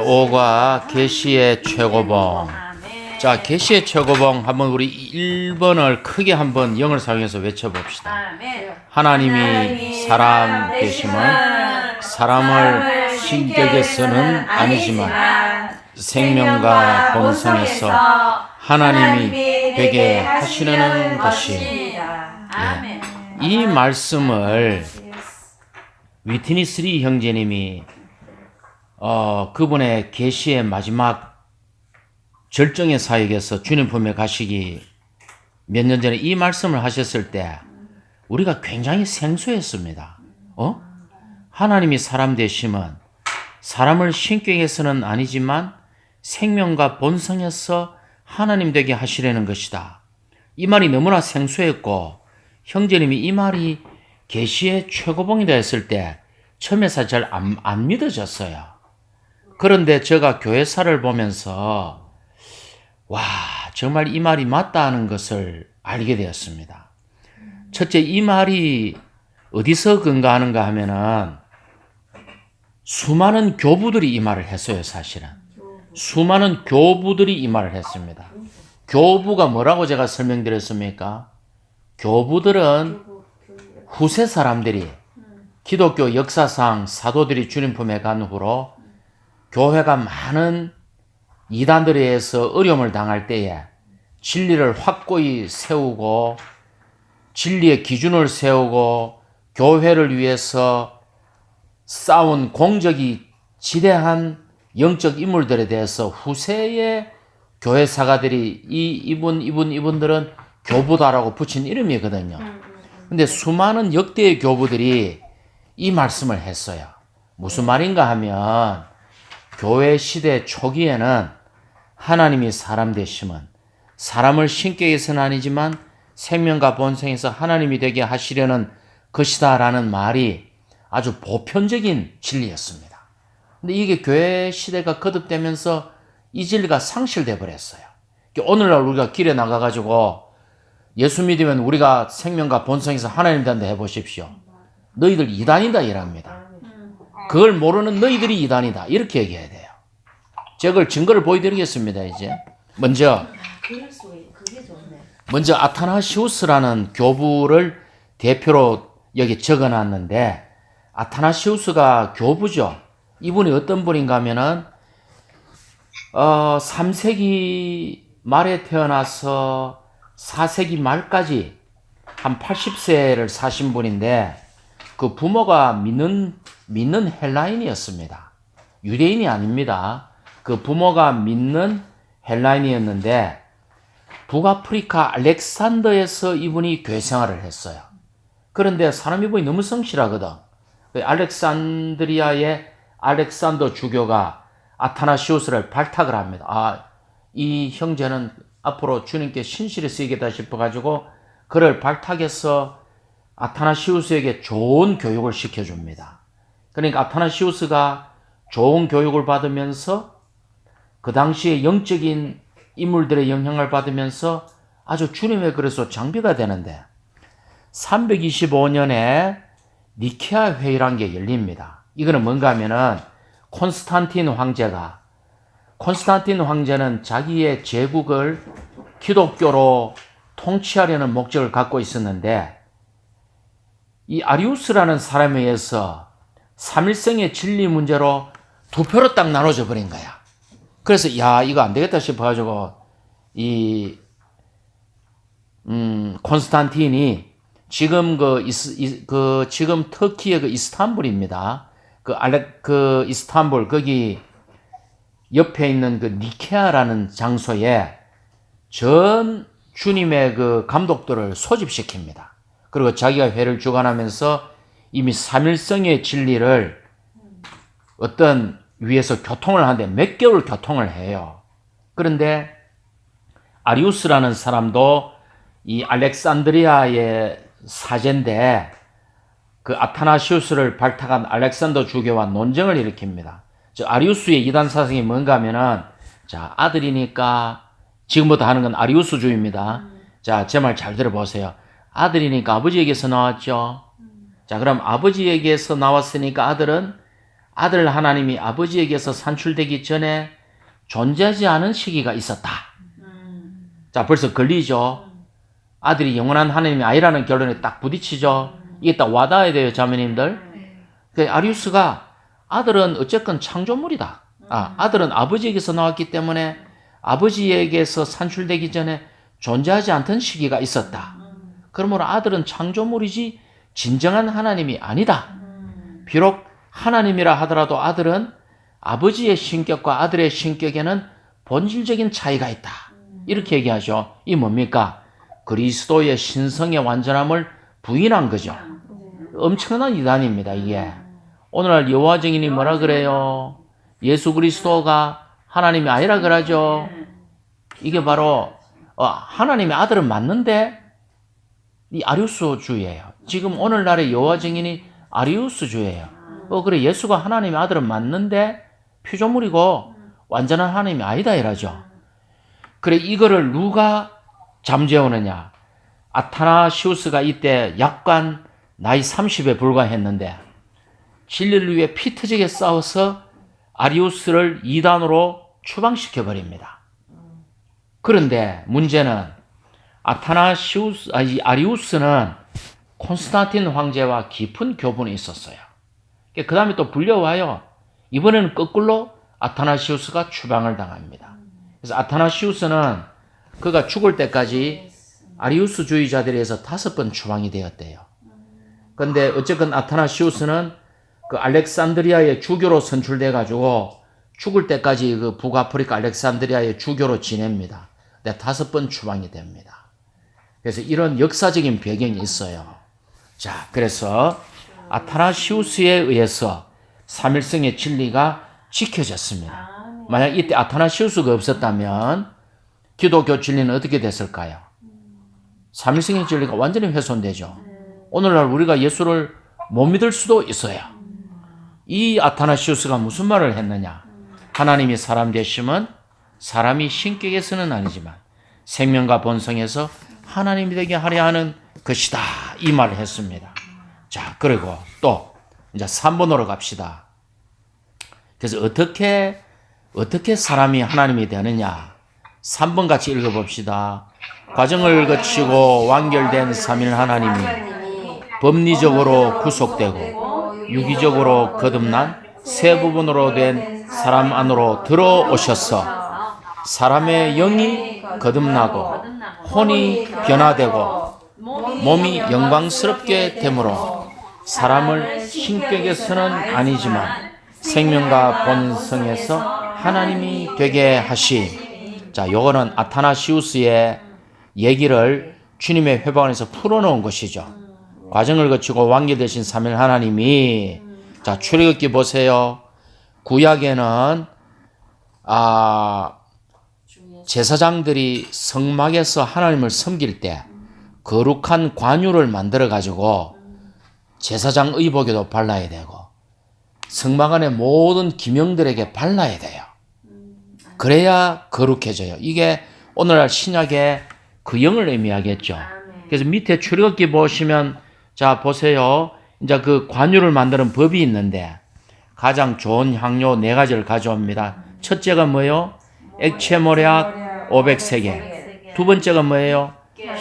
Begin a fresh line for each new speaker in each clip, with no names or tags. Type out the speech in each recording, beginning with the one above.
5과 계시의 최고봉. 자, 계시의 최고봉 한번 우리 1번을 크게 한번 영을 사용해서 외쳐봅시다. 하나님이 사람 되심은 사람을 신격에서는 아니지만 생명과 본성에서 하나님이 되게 하시려는 것이. 이 말씀을 위트니 스리 형제님이 그분의 계시의 마지막 절정의 사역에서 주님 품에 가시기 몇 년 전에 이 말씀을 하셨을 때 우리가 굉장히 생소했습니다. 하나님이 사람 되심은 사람을 신격에서는 아니지만 생명과 본성에서 하나님 되게 하시려는 것이다. 이 말이 너무나 생소했고 형제님이 이 말이 계시의 최고봉이다 했을 때 처음에서 잘 안 믿어졌어요. 그런데 제가 교회사를 보면서 와, 정말 이 말이 맞다 하는 것을 알게 되었습니다. 첫째, 이 말이 어디서 근거하는가 하면은 수많은 교부들이 이 말을 했어요, 사실은. 수많은 교부들이 이 말을 했습니다. 교부가 뭐라고 제가 설명드렸습니까? 교부들은 후세 사람들이 기독교 역사상 사도들이 주님 품에 간 후로 교회가 많은 이단들에 의해서 어려움을 당할 때에 진리를 확고히 세우고 진리의 기준을 세우고 교회를 위해서 싸운 공적이 지대한 영적 인물들에 대해서 후세의 교회 사가들이 이분들은 교부다라고 붙인 이름이거든요. 근데 수많은 역대의 교부들이 이 말씀을 했어요. 무슨 말인가 하면 교회 시대 초기에는 하나님이 사람 되심은 사람을 신격에서는 아니지만 생명과 본성에서 하나님이 되게 하시려는 것이다 라는 말이 아주 보편적인 진리였습니다. 근데 이게 교회 시대가 거듭되면서 이 진리가 상실돼 버렸어요. 오늘날 우리가 길에 나가가지고 예수 믿으면 우리가 생명과 본성에서 하나님 된다 해보십시오. 너희들 이단이다 이랍니다. 그걸 모르는 너희들이 이단이다 이렇게 얘기해야 돼요. 제가 그걸 증거를 보여드리겠습니다. 이제 먼저 아타나시우스라는 교부를 대표로 여기 적어놨는데 아타나시우스가 교부죠. 이분이 어떤 분인가 하면은 3세기 말에 태어나서 4세기 말까지 한 80세를 사신 분인데 그 부모가 믿는 헬라인이었습니다. 유대인이 아닙니다. 그 부모가 믿는 헬라인이었는데 북아프리카 알렉산더에서 이분이 교회 생활을 했어요. 그런데 사람 이분이 너무 성실하거든. 알렉산드리아의 알렉산더 주교가 아타나시우스를 발탁을 합니다. 이 형제는 앞으로 주님께 신실히 쓰이겠다 싶어가지고 그를 발탁해서 아타나시우스에게 좋은 교육을 시켜줍니다. 그러니까 아타나시우스가 좋은 교육을 받으면서 그 당시에 영적인 인물들의 영향을 받으면서 아주 주님의 그래서 장비가 되는데 325년에 니케아 회의라는 게 열립니다. 이거는 뭔가 하면은 콘스탄틴 황제는 자기의 제국을 기독교로 통치하려는 목적을 갖고 있었는데 이 아리우스라는 사람에 의해서 삼일성의 진리 문제로 두 표로 딱 나눠져 버린 거야. 그래서 이거 안 되겠다 싶어가지고 콘스탄틴이 지금 지금 터키의 그 이스탄불입니다. 그 이스탄불 거기 옆에 있는 그 니케아라는 장소에 전 주님의 그 감독들을 소집시킵니다. 그리고 자기가 회를 주관하면서 이미 삼일성의 진리를 어떤 위에서 교통을 하는데 몇 개월 교통을 해요. 그런데 아리우스라는 사람도 이 알렉산드리아의 사제인데 그 아타나시우스를 발탁한 알렉산더 주교와 논쟁을 일으킵니다. 아리우스의 이단 사상이 뭔가 하면은 자, 아들이니까 지금부터 하는 건 아리우스주의입니다. 자, 제 말 잘 들어보세요. 아들이니까 아버지에게서 나왔죠. 자, 그럼 아버지에게서 나왔으니까 아들은 아들 하나님이 아버지에게서 산출되기 전에 존재하지 않은 시기가 있었다. 자, 벌써 걸리죠. 아들이 영원한 하나님이 아니라는 결론에 딱 부딪히죠. 이게 딱 와닿아야 돼요, 자매님들. 그 아리우스가 아들은 어쨌건 창조물이다. 아들은 아버지에게서 나왔기 때문에 아버지에게서 산출되기 전에 존재하지 않던 시기가 있었다. 그러므로 아들은 창조물이지 진정한 하나님이 아니다. 비록 하나님이라 하더라도 아들은 아버지의 신격과 아들의 신격에는 본질적인 차이가 있다. 이렇게 얘기하죠. 이 뭡니까? 그리스도의 신성의 완전함을 부인한 거죠. 엄청난 이단입니다, 이게. 오늘날 여호와 증인이 뭐라 그래요? 예수 그리스도가 하나님이 아니라 그러죠. 이게 바로 하나님의 아들은 맞는데 이 아리우스주의예요. 지금 오늘날의 여호와 증인이 아리우스주의예요. 그래 예수가 하나님의 아들은 맞는데 피조물이고 완전한 하나님이 아니다 이러죠. 그래 이거를 누가 잠재우느냐? 아타나시우스가 이때 약간 나이 30에 불과했는데 진리를 위해 피 터지게 싸워서 아리우스를 이단으로 추방시켜 버립니다. 그런데 문제는 아리우스는 콘스탄틴 황제와 깊은 교분이 있었어요. 그 다음에 또 불려와요. 이번에는 거꾸로 아타나시우스가 추방을 당합니다. 그래서 아타나시우스는 그가 죽을 때까지 아리우스주의자들에 의해서 5번 추방이 되었대요. 그런데 어쨌건 아타나시우스는 그 알렉산드리아의 주교로 선출돼 가지고 죽을 때까지 그 북아프리카 알렉산드리아의 주교로 지냅니다. 근데 5번 추방이 됩니다. 그래서 이런 역사적인 배경이 있어요. 자, 그래서 아타나시우스에 의해서 삼일성의 진리가 지켜졌습니다. 만약 이때 아타나시우스가 없었다면 기독교 진리는 어떻게 됐을까요? 삼일성의 진리가 완전히 훼손되죠. 오늘날 우리가 예수를 못 믿을 수도 있어요. 이 아타나시우스가 무슨 말을 했느냐? 하나님이 사람 되심은 사람이 신격에서는 아니지만 생명과 본성에서 하나님이 되게 하려 하는 것이다. 이 말을 했습니다. 자, 그리고 또 이제 3번으로 갑시다. 그래서 어떻게 사람이 하나님이 되느냐? 3번 같이 읽어봅시다. 과정을 거치고 완결된 삼일 하나님이 법리적으로 구속되고 유기적으로 거듭난 세 부분으로 된 사람 안으로 들어오셔서 사람의 영이 거듭나고 혼이 변화되고 몸이 영광스럽게 되므로 사람을 신격에서는 아니지만 생명과 본성에서 하나님이 되게 하심. 자, 요거는 아타나시우스의 얘기를 주님의 회방에서 풀어놓은 것이죠. 과정을 거치고 완결되신 삼일 하나님이, 자, 출애굽기 보세요. 구약에는 제사장들이 성막에서 하나님을 섬길 때 거룩한 관유를 만들어 가지고 제사장 의복에도 발라야 되고 성막 안의 모든 기명들에게 발라야 돼요. 그래야 거룩해져요. 이게 오늘날 신약의 그 영을 의미하겠죠. 그래서 밑에 출애굽기 보시면, 자, 보세요. 이제 그 관유를 만드는 법이 있는데 가장 좋은 향료 4가지를 가져옵니다. 첫째가 뭐예요? 액체 모략 500세겔. 두 번째가 뭐예요?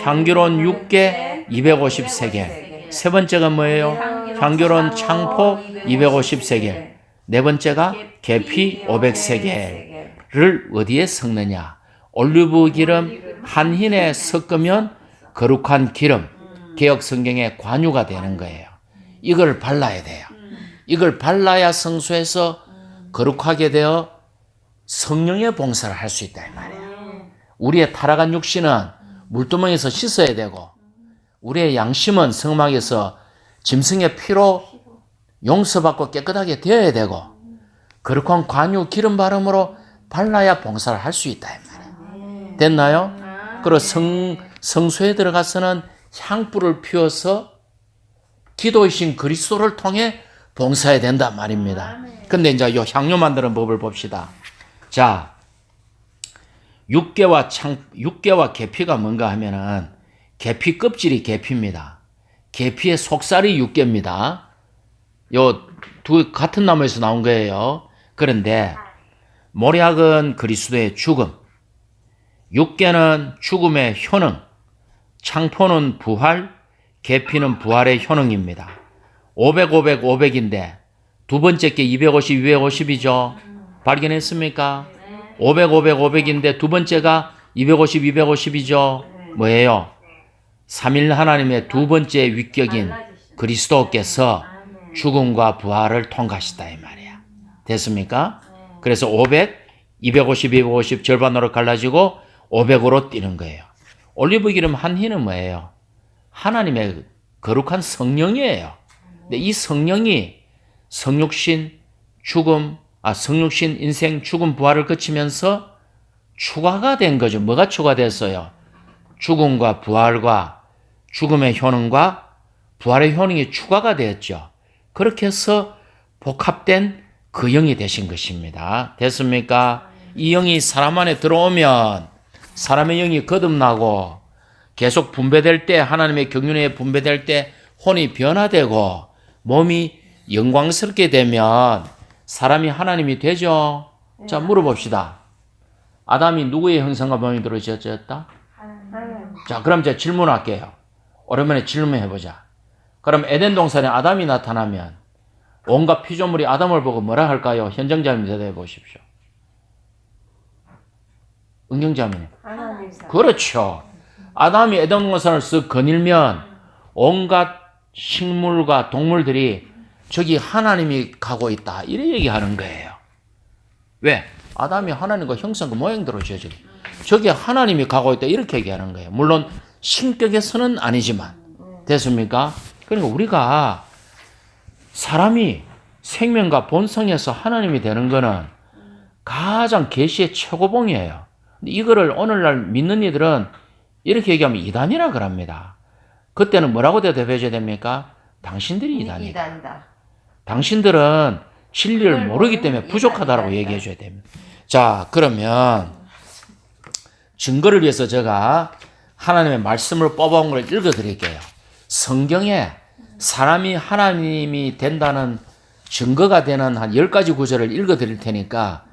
향기로운 육개 250세겔. 세 번째가 뭐예요? 향기로운 창포 250세겔. 네 번째가 계피 500세겔을 어디에 섞느냐? 올리브 기름 한 흰에 섞으면 거룩한 기름, 개역 성경의 관유가 되는 거예요. 이걸 발라야 돼요. 이걸 발라야 성소에서 거룩하게 되어 성령의 봉사를 할 수 있다 이 말이에요. 우리의 타락한 육신은 물두멍에서 씻어야 되고 우리의 양심은 성막에서 짐승의 피로 용서받고 깨끗하게 되어야 되고 거룩한 관유 기름 바름으로 발라야 봉사를 할 수 있다 이 말이에요. 됐나요? 그리고 성소에 들어가서는 향불을 피워서 기도이신 그리스도를 통해 봉사해야 된단 말입니다. 근데 이제 이 향료 만드는 법을 봅시다. 자, 육개와 계피가 뭔가 하면은 계피 껍질이 계피입니다. 계피의 속살이 육개입니다. 요 두 같은 나무에서 나온 거예요. 그런데 모략은 그리스도의 죽음, 육계는 죽음의 효능, 창포는 부활, 계피는 부활의 효능입니다. 500, 500, 500인데 두 번째 게 250, 250이죠. 발견했습니까? 500, 500, 500인데 두 번째가 250, 250이죠. 뭐예요? 삼일 하나님의 두 번째 위격인 그리스도께서 죽음과 부활을 통과하시다 이 말이야. 됐습니까? 그래서 500, 250, 250 절반으로 갈라지고 500으로 뛰는 거예요. 올리브 기름 한 희는 뭐예요? 하나님의 거룩한 성령이에요. 근데 이 성령이 성육신, 죽음, 성육신, 인생, 죽음, 부활을 거치면서 추가가 된 거죠. 뭐가 추가됐어요? 죽음과 부활과 죽음의 효능과 부활의 효능이 추가가 되었죠. 그렇게 해서 복합된 그 영이 되신 것입니다. 됐습니까? 이 영이 사람 안에 들어오면 사람의 영이 거듭나고 계속 분배될 때, 하나님의 경륜에 분배될 때 혼이 변화되고 몸이 영광스럽게 되면 사람이 하나님이 되죠. 자, 물어봅시다. 아담이 누구의 형상과 모양대로 지어졌다? 자, 그럼 제가 질문할게요. 오랜만에 질문해보자. 그럼 에덴 동산에 아담이 나타나면 온갖 피조물이 아담을 보고 뭐라 할까요? 현정자님 대답해 보십시오. 응경자님. 그렇죠. 아담이 에덴 동산을 쓱 거닐면 온갖 식물과 동물들이 저기 하나님이 가고 있다. 이래 얘기하는 거예요. 왜? 아담이 하나님과 형상과 모양대로 지어졌기. 저기 하나님이 가고 있다. 이렇게 얘기하는 거예요. 물론 신격에서는 아니지만. 됐습니까? 그러니까 우리가 사람이 생명과 본성에서 하나님이 되는 거는 가장 계시의 최고봉이에요. 근데 이거를 오늘날 믿는 이들은 이렇게 얘기하면 이단이라 그럽니다. 그때는 뭐라고 대답해 줘야 됩니까? 당신들이 이단이다. 당신들은 진리를 모르기 때문에 부족하다라고 얘기해 줘야 됩니다. 자, 그러면 증거를 위해서 제가 하나님의 말씀을 뽑아온 걸 읽어 드릴게요. 성경에 사람이 하나님이 된다는 증거가 되는 한 10가지 구절을 읽어 드릴 테니까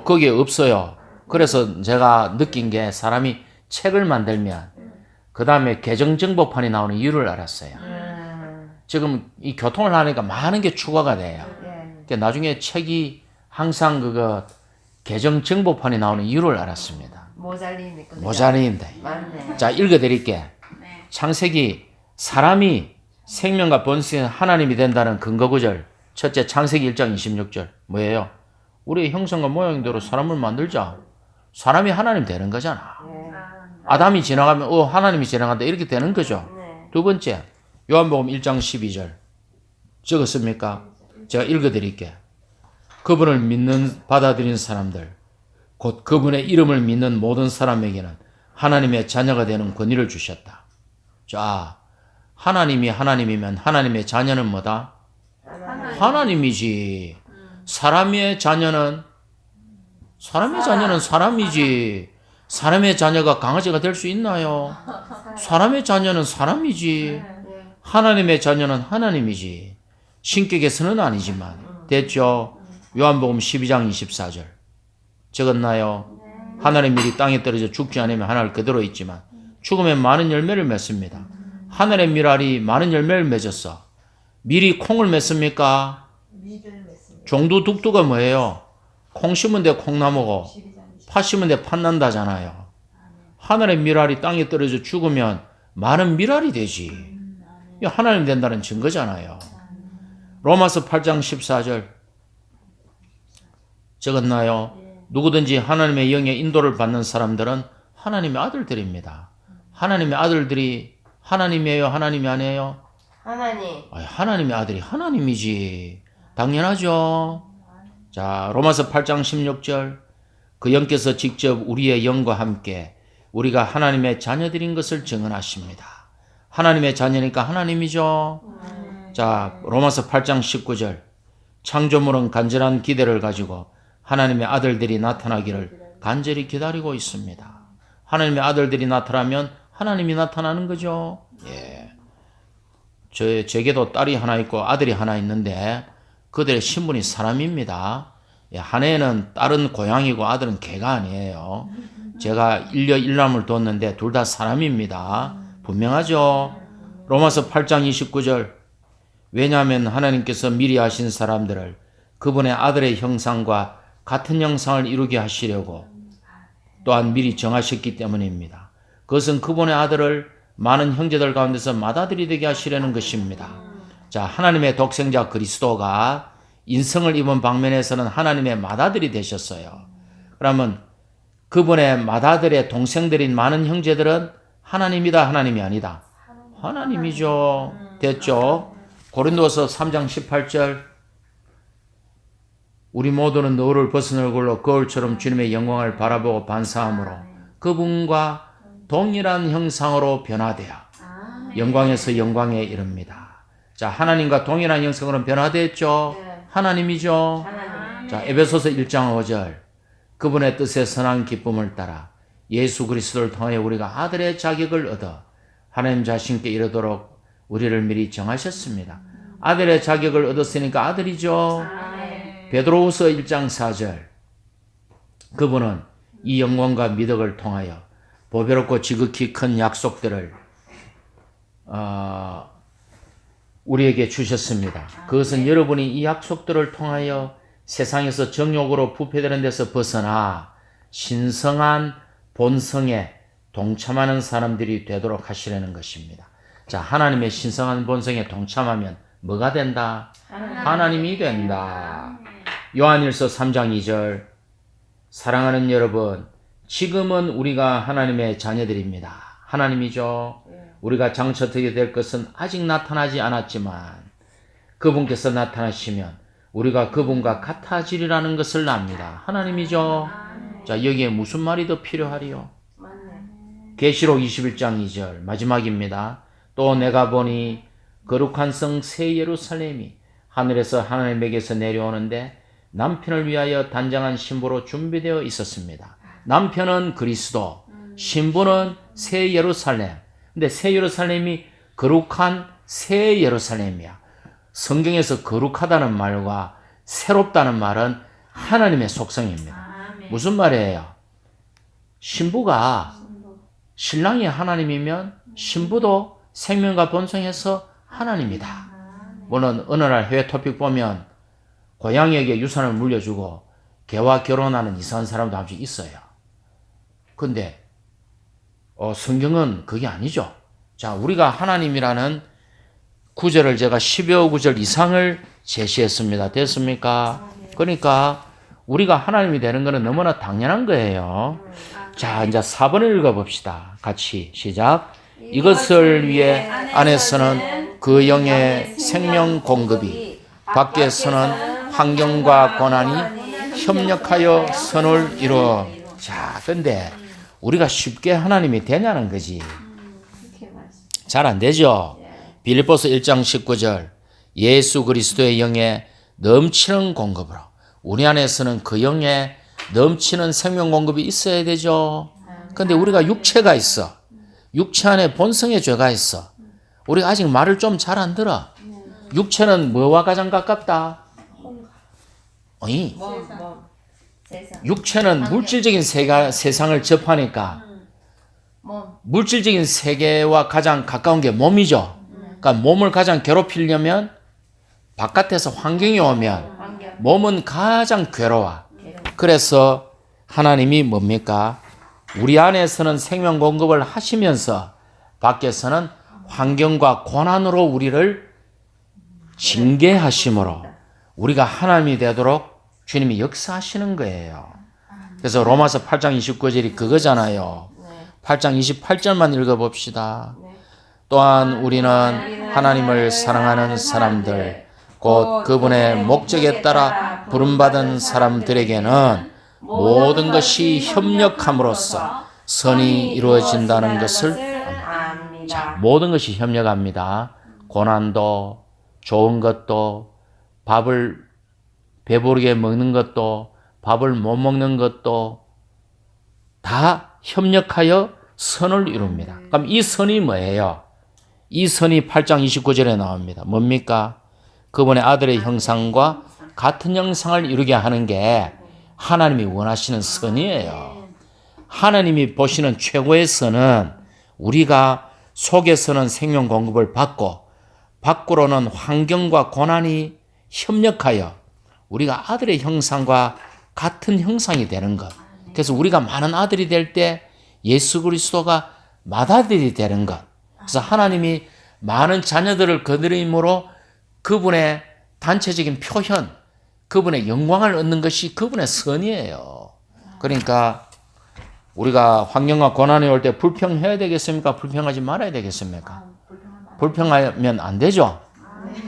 거기에 없어요. 그래서 제가 느낀 게 사람이 책을 만들면 그 다음에 개정정보판이 나오는 이유를 알았어요. 지금 이 교통을 하니까 많은 게 추가가 돼요. 그러니까 나중에 책이 항상 개정정보판이 나오는 이유를 알았습니다. 모자리인데. 맞네. 자, 읽어드릴게. 창세기 사람이 생명과 본성의 하나님이 된다는 근거 구절. 첫째 창세기 1장 26절. 뭐예요? 우리의 형상과 모양대로 사람을 만들자. 사람이 하나님 되는 거잖아. 아담이 지나가면 하나님이 지나간다 이렇게 되는 거죠. 두 번째 요한복음 1장 12절 적었습니까? 제가 읽어드릴게. 그분을 받아들인 사람들 곧 그분의 이름을 믿는 모든 사람에게는 하나님의 자녀가 되는 권위를 주셨다. 자, 하나님이 하나님이면 하나님의 자녀는 뭐다? 하나님이지. 사람의 자녀는 사람이지. 사람의 자녀가 강아지가 될 수 있나요? 사람의 자녀는 사람이지. 하나님의 자녀는 하나님이지. 신격에서는 아니지만. 됐죠? 요한복음 12장 24절 적었나요? 하늘의 밀이 땅에 떨어져 죽지 않으면 하늘 그대로 있지만 죽으면 많은 열매를 맺습니다. 하늘의 밀알이 많은 열매를 맺었어. 밀이 콩을 맺습니까? 종두둑두가 뭐예요? 콩 심은 데 콩나무고 팥 심은 데 팥 난다잖아요. 하늘의 밀알이 땅에 떨어져 죽으면 많은 밀알이 되지. 이 하나님 된다는 증거잖아요. 로마서 8장 14절 적었나요? 누구든지 하나님의 영의 인도를 받는 사람들은 하나님의 아들들입니다. 하나님의 아들들이 하나님이에요? 하나님이 아니에요?
하나님.
하나님의 아들이 하나님이지. 당연하죠. 자, 로마서 8장 16절 그 영께서 직접 우리의 영과 함께 우리가 하나님의 자녀들인 것을 증언하십니다. 하나님의 자녀니까 하나님이죠. 자, 로마서 8장 19절 창조물은 간절한 기대를 가지고 하나님의 아들들이 나타나기를 간절히 기다리고 있습니다. 하나님의 아들들이 나타나면 하나님이 나타나는 거죠. 예. 제게도 딸이 하나 있고 아들이 하나 있는데 그들의 신분이 사람입니다. 예, 한 애는 딸은 고양이고 아들은 개가 아니에요. 제가 일남을 뒀는데 둘 다 사람입니다. 분명하죠? 로마서 8장 29절. 왜냐하면 하나님께서 미리 하신 사람들을 그분의 아들의 형상과 같은 형상을 이루게 하시려고 또한 미리 정하셨기 때문입니다. 그것은 그분의 아들을 많은 형제들 가운데서 맏아들이 되게 하시려는 것입니다. 자, 하나님의 독생자 그리스도가 인성을 입은 방면에서는 하나님의 맏아들이 되셨어요. 그러면 그분의 맏아들의 동생들인 많은 형제들은 하나님이다, 하나님이 아니다? 하나님이죠. 됐죠? 고린도서 3장 18절. 우리 모두는 너를 벗은 얼굴로 거울처럼 주님의 영광을 바라보고 반사함으로 그분과 동일한 형상으로 변화되어 영광에서 영광에 이릅니다. 자, 하나님과 동일한 형상으로 변화됐죠? 하나님이죠. 자, 에베소서 1장 5절. 그분의 뜻의 선한 기쁨을 따라 예수 그리스도를 통하여 우리가 아들의 자격을 얻어 하나님 자신께 이르도록 우리를 미리 정하셨습니다. 아들의 자격을 얻었으니까 아들이죠. 베드로후서 1장 4절. 그분은 이 영광과 미덕을 통하여 보배롭고 지극히 큰 약속들을 우리에게 주셨습니다. 그것은 여러분이 이 약속들을 통하여 세상에서 정욕으로 부패되는 데서 벗어나 신성한 본성에 동참하는 사람들이 되도록 하시려는 것입니다. 자, 하나님의 신성한 본성에 동참하면 뭐가 된다? 하나님이 된다. 요한일서 3장 2절. 사랑하는 여러분, 지금은 우리가 하나님의 자녀들입니다. 하나님이죠. 우리가 장차 어떻게 될 것은 아직 나타나지 않았지만 그분께서 나타나시면 우리가 그분과 같아지리라는 것을 압니다. 하나님이죠. 자, 여기에 무슨 말이 더 필요하리요? 계시록 21장 2절 마지막입니다. 또 내가 보니 거룩한 성 새 예루살렘이 하늘에서 하나님에게서 내려오는데 남편을 위하여 단장한 신부로 준비되어 있었습니다. 남편은 그리스도, 신부는 새 예루살렘. 근데 새 예루살렘이 거룩한 새 예루살렘이야. 성경에서 거룩하다는 말과 새롭다는 말은 하나님의 속성입니다. 무슨 말이에요? 신부가 신랑이 하나님이면 신부도 생명과 본성에서 하나님이다. 물론 어느 날 해외 토픽 보면 고양이에게 유산을 물려주고 개와 결혼하는 이상한 사람도 한 번씩 있어요. 근데 성경은 그게 아니죠. 자, 우리가 하나님이라는 구절을 제가 10여 구절 이상을 제시했습니다. 됐습니까? 그러니까 우리가 하나님이 되는 것은 너무나 당연한 거예요. 자, 이제 4번을 읽어봅시다. 같이 시작. 이것을 위해 안에서는 그 영의 생명 공급이, 밖에서는 환경과 고난이 협력하여 선을 이루어. 자, 근데 우리가 쉽게 하나님이 되냐는 거지. 잘 안 되죠. 빌립보서 1장 19절. 예수 그리스도의 영의 넘치는 공급으로 우리 안에서는 그 영의 넘치는 생명 공급이 있어야 되죠. 근데 우리가 육체가 있어. 육체 안에 본성의 죄가 있어. 우리가 아직 말을 좀 잘 안 들어. 육체는 뭐와 가장 가깝다? 어이? 육체는 물질적인 세상을 접하니까 물질적인 세계와 가장 가까운 게 몸이죠. 그러니까 몸을 가장 괴롭히려면 바깥에서 환경이 오면 몸은 가장 괴로워. 그래서 하나님이 뭡니까? 우리 안에서는 생명 공급을 하시면서 밖에서는 환경과 고난으로 우리를 징계하심으로 우리가 하나님이 되도록 주님이 역사하시는 거예요. 그래서 로마서 8장 29절이 그거잖아요. 8장 28절만 읽어봅시다. 또한 우리는 하나님을 사랑하는 사람들, 곧 그분의 목적에 따라 부름받은 사람들에게는 모든 것이 협력함으로써 선이 이루어진다는 것을 압니다. 자, 모든 것이 협력합니다. 고난도, 좋은 것도, 밥을 배부르게 먹는 것도, 밥을 못 먹는 것도 다 협력하여 선을 이룹니다. 그럼 이 선이 뭐예요? 이 선이 8장 29절에 나옵니다. 뭡니까? 그분의 아들의 형상과 같은 형상을 이루게 하는 게 하나님이 원하시는 선이에요. 하나님이 보시는 최고의 선은 우리가 속에서는 생명 공급을 받고 밖으로는 환경과 고난이 협력하여 우리가 아들의 형상과 같은 형상이 되는 것. 그래서 우리가 많은 아들이 될 때 예수 그리스도가 맏아들이 되는 것. 그래서 하나님이 많은 자녀들을 거느림으로 그분의 단체적인 표현, 그분의 영광을 얻는 것이 그분의 선이에요. 그러니까 우리가 환경과 고난이 올 때 불평해야 되겠습니까? 불평하지 말아야 되겠습니까? 불평하면 안 되죠.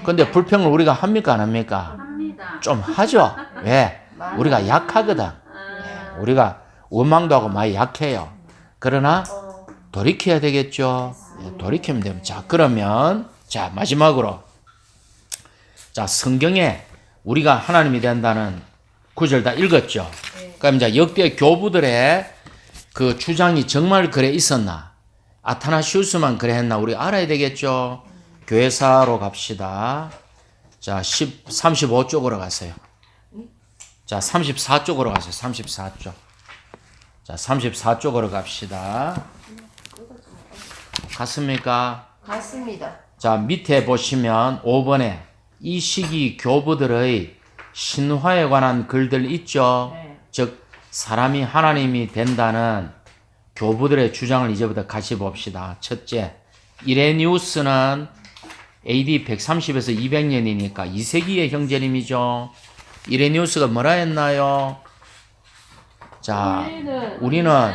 근데 불평을 우리가 합니까? 안 합니까? 좀 하죠. 왜? 우리가 약하거든. 우리가 원망도 하고 많이 약해요. 그러나 돌이켜야 되겠죠. 돌이키면 됩니다. 자, 그러면 자 마지막으로 자 성경에 우리가 하나님이 된다는 구절 다 읽었죠. 그럼 이제 역대 교부들의 그 주장이 정말 그래 있었나? 아타나시우스만 그래 했나? 우리 알아야 되겠죠. 교회사로 갑시다. 자, 35쪽으로 가세요. 자, 34쪽으로 가세요. 34쪽. 자, 34쪽으로 갑시다. 갔습니까?
갔습니다.
자, 밑에 보시면 5번에 이 시기 교부들의 신화에 관한 글들 있죠.
네.
즉 사람이 하나님이 된다는 교부들의 주장을 이제부터 같이 봅시다. 첫째, 이레니우스는 AD 130에서 200년이니까 2세기의 형제님이죠. 이레니우스가 뭐라 했나요? 자, 우리는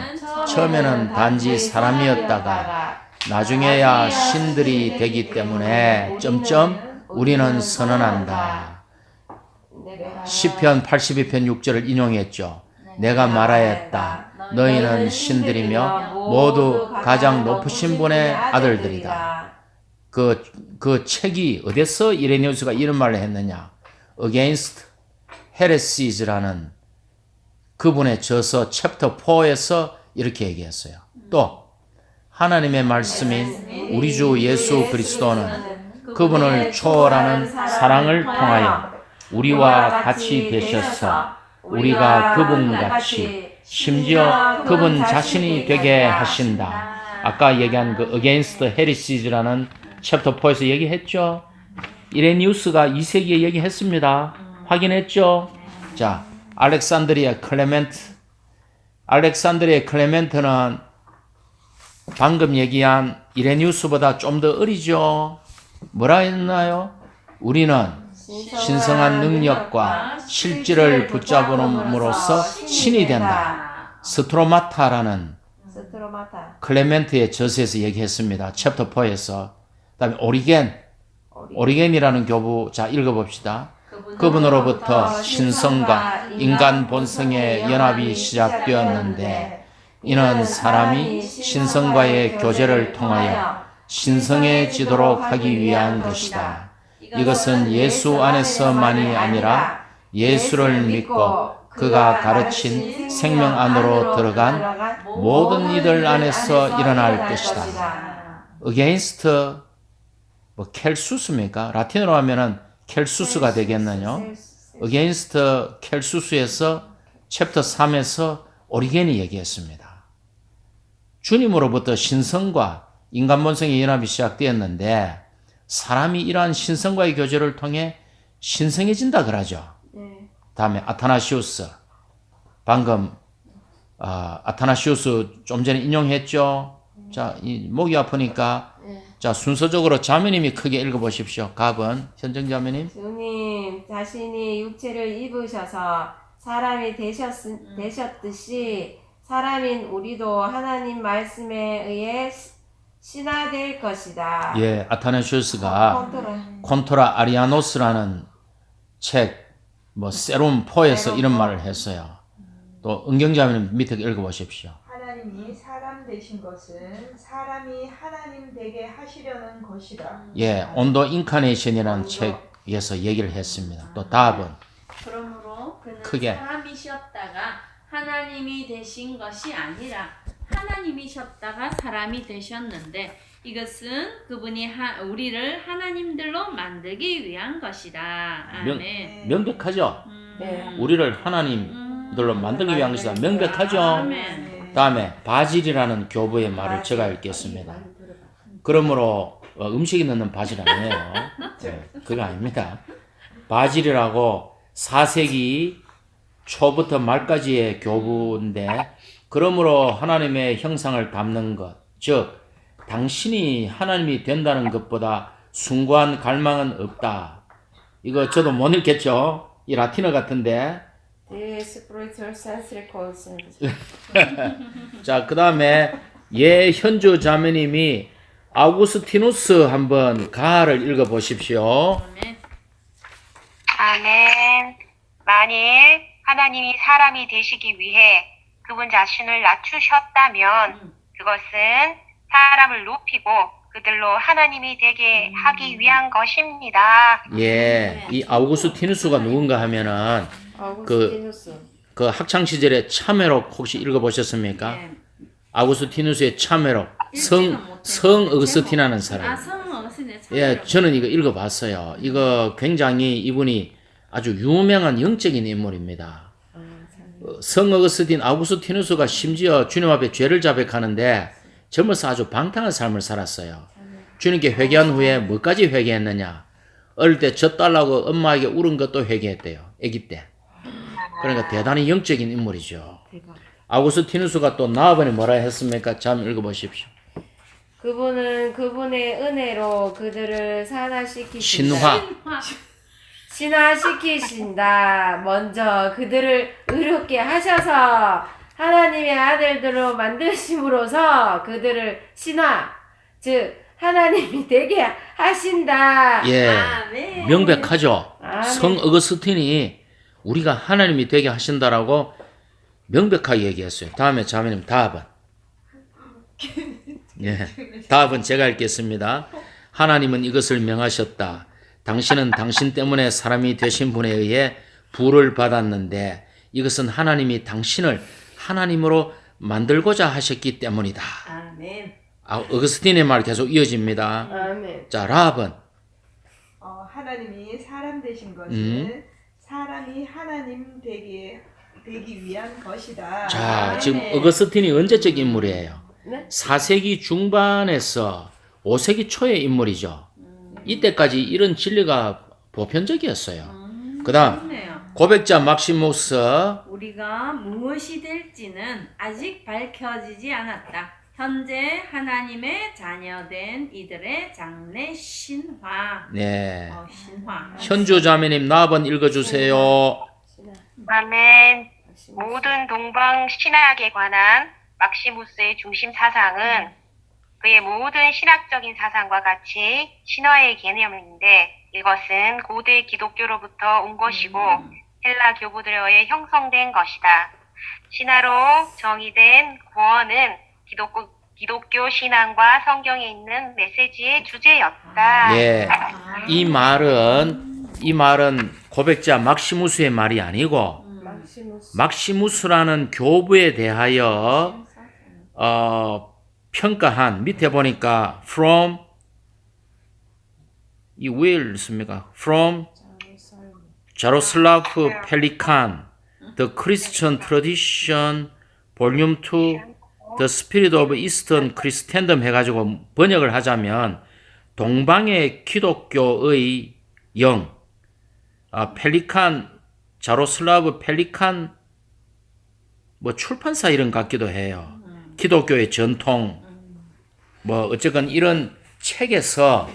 처음에는 단지 사람이었다가 나중에야 신들이 되기 때문에 점점 우리는 선언한다. 시편 82편 6절을 인용했죠. 내가 말하였다. 너희는 신들이며 모두 가장 높으신 분의 아들들이다. 그 책이 어디서 이레니우스가 이런 말을 했느냐? Against Heresies라는 그분의 저서 챕터 4에서 이렇게 얘기했어요. 또 하나님의 말씀인 우리 주 예수 그리스도는 그분을 초월하는 사랑을 통하여 우리와 같이 계셔서 우리가 그분같이 심지어 그분 자신이 되게 하신다. 아까 얘기한 그 Against Heresies라는 챕터 4에서 얘기했죠. 이레니우스가 2세기에 얘기했습니다. 확인했죠. 자, 알렉산드리아 클레멘트는 방금 얘기한 이레니우스보다 좀 더 어리죠. 뭐라 했나요? 우리는 신성한 능력과 실질을 붙잡음으로써 신이 된다. 스트로마타라는 클레멘트의 저서에서 얘기했습니다. 챕터 4에서. 그다음에 오리겐이라는 교부, 자 읽어봅시다. 그분으로부터 신성과 인간 본성의 연합이 시작되었는데 이는 사람이 신성과의 교제를 통하여 신성해지도록 하기 위한 것이다. 이것은 예수 안에서만이 아니라 예수를 믿고 그가 가르친 생명 안으로 들어간 모든 이들 안에서 일어날 것이다. Against 뭐 켈수스입니까? 라틴어로 하면은 켈수스가 되겠나요? Against 켈수스에서 챕터 3에서 오리겐이 얘기했습니다. 주님으로부터 신성과 인간 본성의 연합이 시작되었는데 사람이 이러한 신성과의 교제를 통해 신성해진다 그러죠. 다음에 아타나시우스. 방금 아타나시우스 좀 전에 인용했죠. 자, 이 목이 아프니까 자, 순서적으로 자매님이 크게 읽어보십시오. 갑은 현정 자매님.
주님 자신이 육체를 입으셔서 사람이 되셨듯이 사람인 우리도 하나님 말씀에 의해 신화될 것이다.
예, 아타나시우스가 콘토라 아리아노스라는 책, 뭐 세룸 4에서 이런 말을 했어요. 또 은경자매님 밑에 읽어보십시오.
하나님이 사람 되신 것은 사람이 하나님 되게 하시려는 것이다.
예, 온도 인카네이션이라는 책에서 얘기를 했습니다. 또 답은
그러므로 그는
크게.
사람이셨다가 하나님이 되신 것이 아니라 하나님이셨다가 사람이 되셨는데 이것은 그분이 우리를 하나님들로 만들기 위한 것이다. 아멘.
명백하죠?
네.
우리를 하나님들로 만들기 위한 것이다. 명백하죠?
아멘.
다음에 바질이라는 교부의 말을 제가 읽겠습니다. 그러므로 음식에 넣는 바질 아니에요. 네, 그거 아닙니다. 바질이라고 4세기 초부터 말까지의 교부인데, 그러므로 하나님의 형상을 담는 것, 즉 당신이 하나님이 된다는 것보다 숭고한 갈망은 없다. 이거 저도 못 읽겠죠? 이 라틴어 같은데. 자, 그 다음에 현주 자매님이 아우구스티누스 한번 가를 읽어 보십시오.
아멘.
아멘. 만일 하나님이 사람이 되시기 위해 그분 자신을 낮추셨다면 그것은 사람을 높이고 그들로 하나님이 되게 하기 위한 것입니다.
예, 이 아우구스티누스가 누군가 하면은 그 학창 시절에 참회록 혹시 읽어 보셨습니까?
네.
아우구스티누스의 참회록, 성 어거스틴이라는 사람.
성 어거스틴의
예, 저는 이거 읽어 봤어요. 이거 굉장히 이분이 아주 유명한 영적인 인물입니다. 성 어거스틴 아우구스티누스가 심지어 주님 앞에 죄를 자백하는데 젊어서 아주 방탕한 삶을 살았어요. 주님께 회개한 후에 뭐까지 회개했느냐? 어릴 때 젖달라고 엄마에게 울은 것도 회개했대요. 아기 때. 그러니까 대단히 영적인 인물이죠. 아우구스티누스가 또 나아번에 뭐라 했습니까? 잠 읽어보십시오.
그분은 그분의 은혜로 그들을 산화시키신다. 신화시키신다. 먼저 그들을 의롭게 하셔서 하나님의 아들들로 만드심으로써 그들을 신화, 즉 하나님이 되게 하신다.
예,
아멘.
명백하죠.
아멘.
성 어거스틴이 우리가 하나님이 되게 하신다라고 명백하게 얘기했어요. 다음에 자매님 답은. 예, 답은 제가 읽겠습니다. 하나님은 이것을 명하셨다. 당신은 당신 때문에 사람이 되신 분에 의해 부를 받았는데 이것은 하나님이 당신을 하나님으로 만들고자 하셨기 때문이다.
아멘.
어거스틴의 말 계속 이어집니다.
아멘.
자, 라합은
하나님이 사람 되신 것은 사람이 하나님 되기 위한 것이다.
자, 지금 어거스틴이 언제적 인물이에요?
네?
4세기 중반에서 5세기 초의 인물이죠. 이때까지 이런 진리가 보편적이었어요. 그 다음
좋네요.
고백자 막시무스.
우리가 무엇이 될지는 아직 밝혀지지 않았다. 현재 하나님의 자녀된 이들의 장래 신화.
네,
신화.
현주 자매님 나번 읽어주세요.
아멘. 모든 동방 신학에 관한 막시무스의 중심 사상은 그의 모든 신학적인 사상과 같이 신화의 개념인데 이것은 고대 기독교로부터 온 것이고 헬라 교부들에 의해 형성된 것이다. 신화로 정의된 구원은 기독교 신앙과 성경에 있는 메시지의 주제였다.
예, 이 말은 고백자 막시무스의 말이 아니고 막시무스라는 교부에 대하여 평가한, 밑에 보니까 from 이 위에 있습니까? From 자로슬라프 펠리칸 The Christian Tradition Volume 2 The Spirit of Eastern Christendom 해가지고 번역을 하자면 동방의 기독교의 영, 펠리칸, 자로슬라브 펠리칸 뭐 출판사 이런 것 같기도 해요. 기독교의 전통 뭐 어쨌건 이런 책에서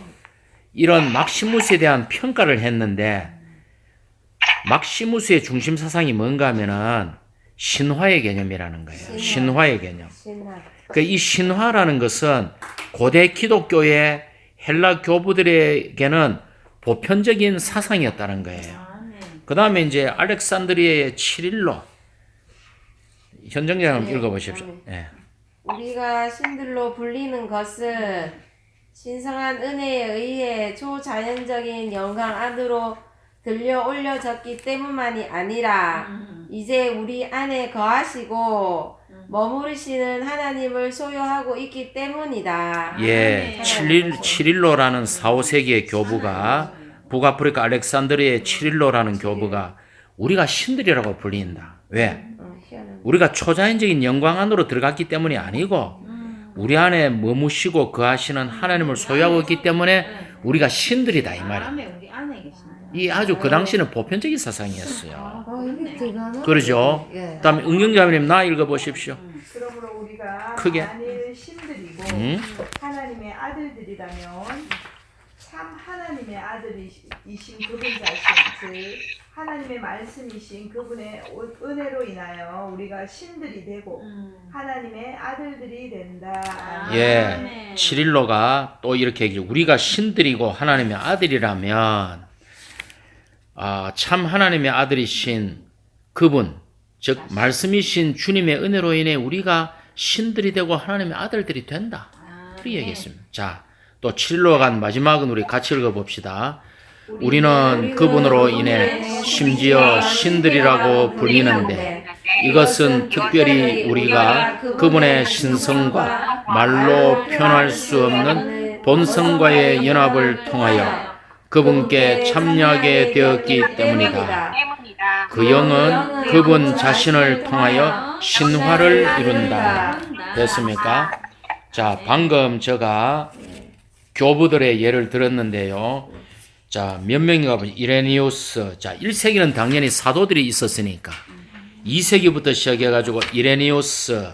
이런 막시무스에 대한 평가를 했는데 막시무스의 중심 사상이 뭔가 하면은 신화의 개념이라는 거예요. 신화의 개념. 그 이 신화라는 것은 고대 기독교의 헬라 교부들에게는 보편적인 사상이었다는 거예요. 그 다음에 이제 알렉산드리아의 치릴로 현정장 읽어보십시오. 예.
우리가 신들로 불리는 것은 신성한 은혜에 의해 초자연적인 영광 안으로 들려 올려졌기 때문만이 아니라 이제 우리 안에 거하시고 머무르시는 하나님을 소유하고 있기 때문이다.
예, 7일로라는 4, 5세기의 교부가 북아프리카 알렉산드리아의 7일로라는 교부가 우리가 신들이라고 불린다. 왜?
희한한.
우리가 초자연적인 영광 안으로 들어갔기 때문이 아니고 우리 안에 머무시고 거하시는 하나님을 소유하고 있기 때문에 우리가 신들이다 이 말이야.
우리 안에 계신다.
이 아주 그 당시는 보편적인 사상이었어요.
이게 들어가나?
그러죠?
예.
그다음에 응경자매님 나 읽어보십시오.
그러므로 우리가
크게.
만일 신들이고 하나님의 아들들이라면 참 하나님의 아들이신 그분 자신, 즉 하나님의 말씀이신 그분의 은혜로 인하여 우리가 신들이 되고 하나님의 아들들이 된다. 아멘.
예, 7일로가 또 이렇게 얘기해. 우리가 신들이고 하나님의 아들이라면 참 하나님의 아들이신 그분, 즉 말씀이신 주님의 은혜로 인해 우리가 신들이 되고 하나님의 아들들이 된다. 그렇게 얘기했습니다. 자, 또 7일로 간 마지막은 우리 같이 읽어봅시다. 우리는 그분으로 인해 심지어 신들이라고 불리는데 이것은 특별히 우리가 그분의 신성과 말로 표현할 수 없는 본성과의 연합을 통하여 그분께 참여하게 되었기 때문이다. 그 영은 그분 자신을 통하여 신화를 이룬다. 됐습니까? 자, 방금 제가 교부들의 예를 들었는데요. 자, 몇 명인가 보죠. 이레니우스. 자, 1세기는 당연히 사도들이 있었으니까. 2세기부터 시작해가지고 이레니우스,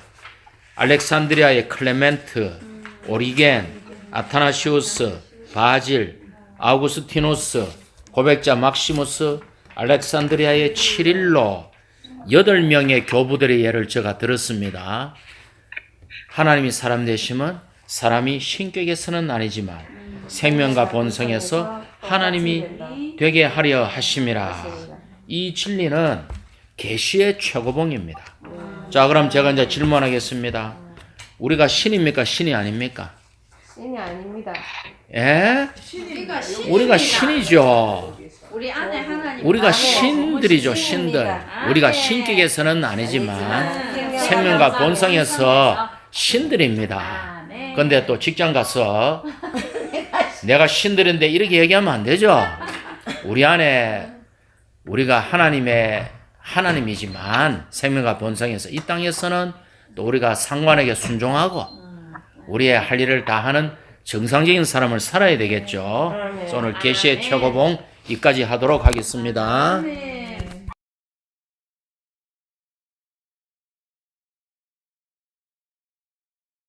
알렉산드리아의 클레멘트, 오리겐, 아타나시우스, 바질, 아우구스티누스, 고백자 막시무스, 알렉산드리아의 7일로 8명의 교부들의 예를 제가 들었습니다. 하나님이 사람 되시면 사람이 신격에서는 아니지만 생명과 본성에서 하나님이 되게 하려 하심이라. 이 진리는 계시의 최고봉입니다. 자, 그럼 제가 이제 질문하겠습니다. 우리가 신입니까? 신이 아닙니까?
신이 아닙니다.
예? 우리가 신이죠.
우리 안에 하나님.
우리가 신들이죠, 신들. 우리가 신격에서는 아니지만 생명과 본성에서 신들입니다. 근데 또 직장 가서 내가 신들인데 이렇게 얘기하면 안 되죠. 우리 안에 우리가 하나님이지만 생명과 본성에서 이 땅에서는 또 우리가 상관에게 순종하고 우리의 할 일을 다 하는 정상적인 사람을 살아야 되겠죠. 그래서 오늘 계시의 최고봉 이까지 하도록 하겠습니다.